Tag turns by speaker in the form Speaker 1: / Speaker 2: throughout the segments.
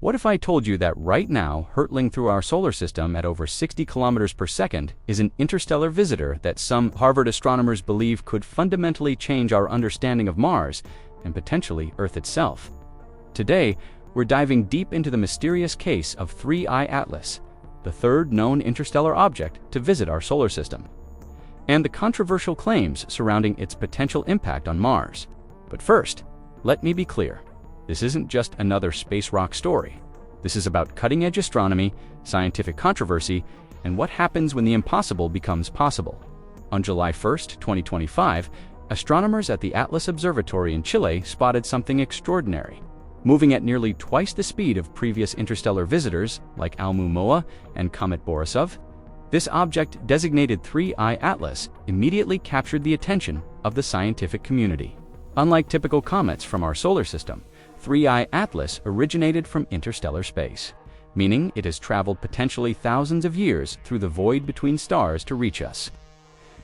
Speaker 1: What if I told you that right now, hurtling through our solar system at over 60 kilometers per second is an interstellar visitor that some Harvard astronomers believe could fundamentally change our understanding of Mars and potentially Earth itself? Today, we're diving deep into the mysterious case of 3I Atlas, the third known interstellar object to visit our solar system, and the controversial claims surrounding its potential impact on Mars. But first, let me be clear. This isn't just another space rock story. This is about cutting-edge astronomy, scientific controversy, and what happens when the impossible becomes possible. On July 1st, 2025, astronomers at the Atlas Observatory in Chile spotted something extraordinary. Moving at nearly twice the speed of previous interstellar visitors like Oumuamua and Comet Borisov, this object, designated 3I Atlas, immediately captured the attention of the scientific community. Unlike typical comets from our solar system, 3I Atlas originated from interstellar space, meaning it has traveled potentially thousands of years through the void between stars to reach us.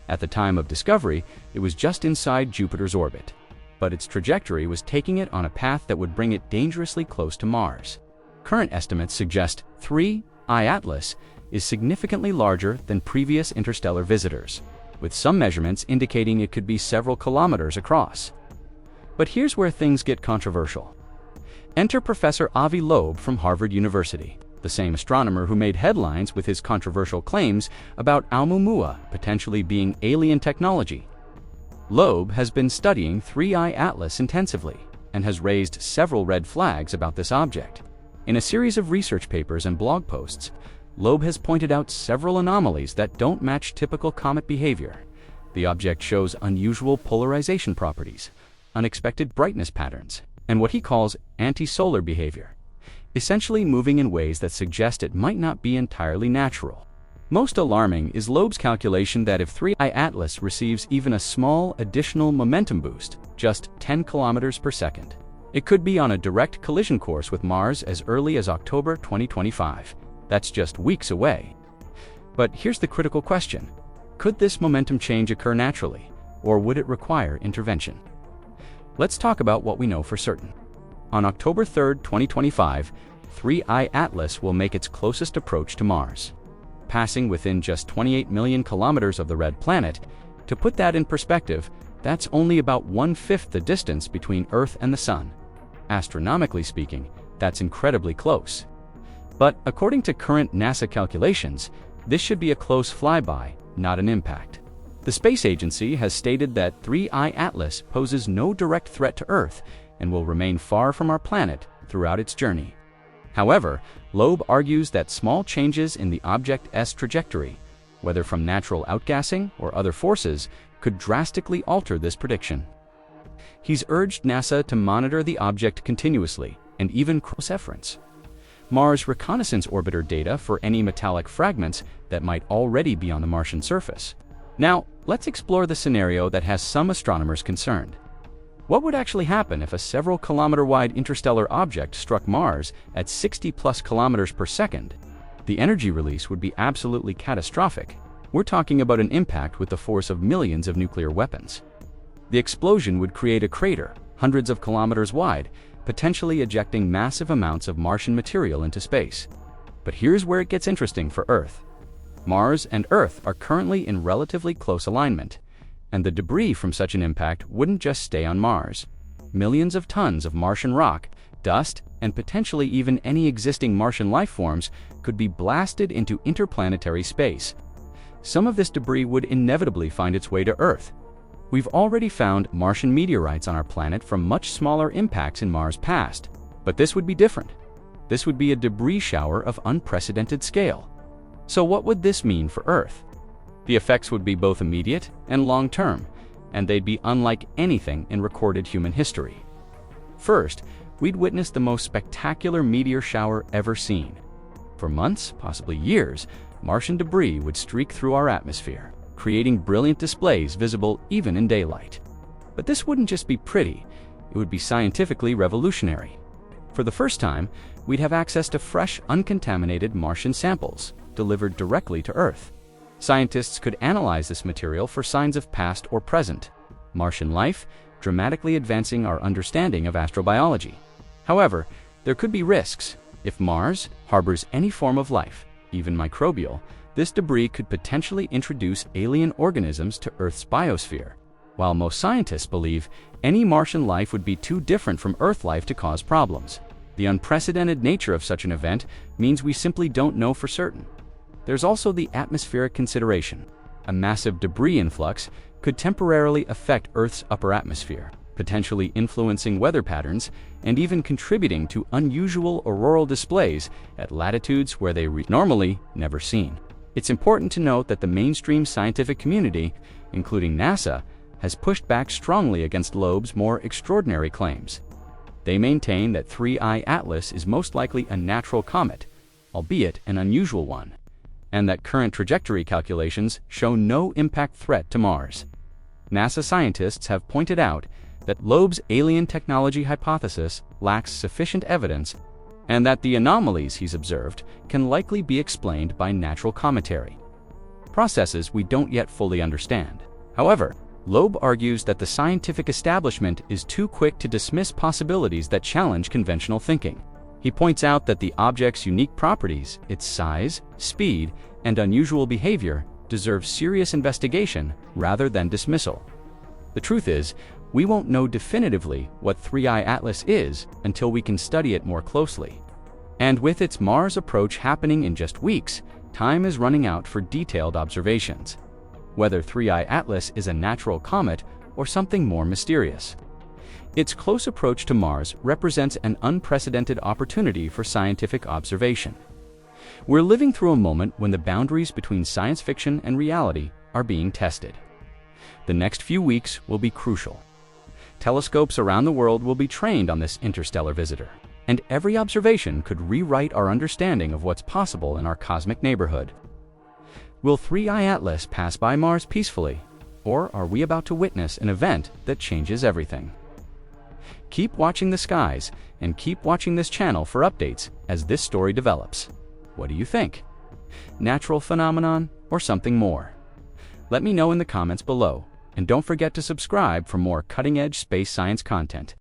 Speaker 1: At the time of discovery, it was just inside Jupiter's orbit, but its trajectory was taking it on a path that would bring it dangerously close to Mars. Current estimates suggest 3I Atlas is significantly larger than previous interstellar visitors, with some measurements indicating it could be several kilometers across. But here's where things get controversial. Enter Professor Avi Loeb from Harvard University, the same astronomer who made headlines with his controversial claims about Oumuamua potentially being alien technology. Loeb has been studying 3I Atlas intensively and has raised several red flags about this object. In a series of research papers and blog posts, Loeb has pointed out several anomalies that don't match typical comet behavior. The object shows unusual polarization properties, unexpected brightness patterns, and what he calls anti-solar behavior, essentially moving in ways that suggest it might not be entirely natural. Most alarming is Loeb's calculation that if 3I Atlas receives even a small additional momentum boost, just 10 kilometers per second, it could be on a direct collision course with Mars as early as October 2025. That's just weeks away. But here's the critical question. Could this momentum change occur naturally, or would it require intervention? Let's talk about what we know for certain. On October 3rd, 2025, 3I Atlas will make its closest approach to Mars, passing within just 28 million kilometers of the red planet. To put that in perspective, that's only about 1/5 the distance between Earth and the Sun. Astronomically speaking, that's incredibly close. But according to current NASA calculations, this should be a close flyby, not an impact. The space agency has stated that 3I Atlas poses no direct threat to Earth and will remain far from our planet throughout its journey. However, Loeb argues that small changes in the object's trajectory, whether from natural outgassing or other forces, could drastically alter this prediction. He's urged NASA to monitor the object continuously and even cross-reference Mars reconnaissance orbiter data for any metallic fragments that might already be on the Martian surface. Now, let's explore the scenario that has some astronomers concerned. What would actually happen if a several kilometer-wide interstellar object struck Mars at 60+ kilometers per second? The energy release would be absolutely catastrophic. We're talking about an impact with the force of millions of nuclear weapons. The explosion would create a crater, hundreds of kilometers wide, potentially ejecting massive amounts of Martian material into space. But here's where it gets interesting for Earth. Mars and Earth are currently in relatively close alignment, and the debris from such an impact wouldn't just stay on Mars. Millions of tons of Martian rock, dust, and potentially even any existing Martian life forms could be blasted into interplanetary space. Some of this debris would inevitably find its way to Earth. We've already found Martian meteorites on our planet from much smaller impacts in Mars' past, but this would be different. This would be a debris shower of unprecedented scale. So what would this mean for Earth? The effects would be both immediate and long-term, and they'd be unlike anything in recorded human history. First, we'd witness the most spectacular meteor shower ever seen. For months, possibly years, Martian debris would streak through our atmosphere, creating brilliant displays visible even in daylight. But this wouldn't just be pretty, it would be scientifically revolutionary. For the first time, we'd have access to fresh, uncontaminated Martian samples, delivered directly to Earth. Scientists could analyze this material for signs of past or present Martian life, dramatically advancing our understanding of astrobiology. However, there could be risks. If Mars harbors any form of life, even microbial, this debris could potentially introduce alien organisms to Earth's biosphere. While most scientists believe any Martian life would be too different from Earth life to cause problems, the unprecedented nature of such an event means we simply don't know for certain. There's also the atmospheric consideration. A massive debris influx could temporarily affect Earth's upper atmosphere, potentially influencing weather patterns and even contributing to unusual auroral displays at latitudes where they are normally never seen. It's important to note that the mainstream scientific community, including NASA, has pushed back strongly against Loeb's more extraordinary claims. They maintain that 3I Atlas is most likely a natural comet, albeit an unusual one, and that current trajectory calculations show no impact threat to Mars. NASA scientists have pointed out that Loeb's alien technology hypothesis lacks sufficient evidence and that the anomalies he's observed can likely be explained by natural cometary processes we don't yet fully understand. However, Loeb argues that the scientific establishment is too quick to dismiss possibilities that challenge conventional thinking. He points out that the object's unique properties, its size, speed, and unusual behavior, deserve serious investigation rather than dismissal. The truth is, we won't know definitively what 3I Atlas is until we can study it more closely. And with its Mars approach happening in just weeks, time is running out for detailed observations. Whether 3I Atlas is a natural comet or something more mysterious. Its close approach to Mars represents an unprecedented opportunity for scientific observation. We're living through a moment when the boundaries between science fiction and reality are being tested. The next few weeks will be crucial. Telescopes around the world will be trained on this interstellar visitor, and every observation could rewrite our understanding of what's possible in our cosmic neighborhood. Will 3I Atlas pass by Mars peacefully, or are we about to witness an event that changes everything? Keep watching the skies and keep watching this channel for updates as this story develops. What do you think? Natural phenomenon or something more? Let me know in the comments below, and don't forget to subscribe for more cutting-edge space science content.